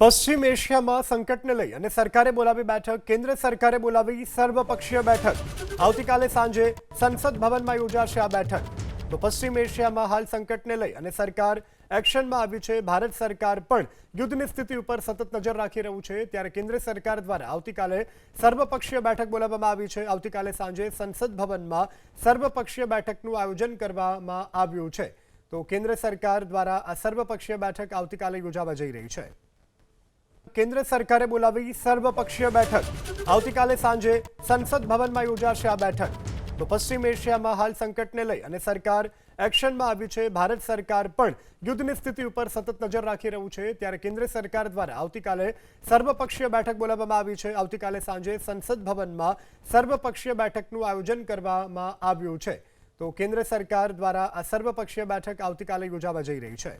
પશ્ચિમ એશિયામાં સંકટને લઈ અને સરકારે બોલાવી બેઠક કેન્દ્ર સરકારે બોલાવી સર્વપક્ષીય બેઠક આવતીકાલે સાંજે સંસદ ભવનમાં યોજાશે આ બેઠક તો પશ્ચિમ એશિયામાં હાલ સંકટને લઈ અને સરકાર એક્શનમાં આવી છે ભારત સરકાર પણ યુદ્ધની સ્થિતિ ઉપર સતત નજર રાખી રહ્યું છે ત્યારે કેન્દ્ર સરકાર દ્વારા આવતીકાલે સર્વપક્ષીય બેઠક બોલાવવામાં આવી છે આવતીકાલે સાંજે સંસદ ભવનમાં સર્વપક્ષીય બેઠકનું આયોજન કરવામાં આવ્યું છે તો કેન્દ્ર સરકાર દ્વારા આ સર્વપક્ષીય બેઠક આવતીકાલે યોજાવા જઈ રહી છે કેન્દ્ર સરકારે બોલાવી સર્વપક્ષીય બેઠક આવતીકાલે સાંજે સંસદ ભવનમાં યોજાશે આ બેઠક તો પશ્ચિમ એશિયામાં હાલ સંકટને લઈ અને સરકાર એક્શનમાં આવી છે ભારત સરકાર પણ યુદ્ધની સ્થિતિ ઉપર સતત નજર રાખી રહ્યું છે ત્યારે કેન્દ્ર સરકાર દ્વારા આવતીકાલે સર્વપક્ષીય બેઠક બોલાવવામાં આવી છે આવતીકાલે સાંજે સંસદ ભવનમાં સર્વપક્ષીય બેઠકનું આયોજન કરવામાં આવ્યું છે તો કેન્દ્ર સરકાર દ્વારા આ સર્વપક્ષીય બેઠક આવતીકાલે યોજાવા જઈ રહી છે।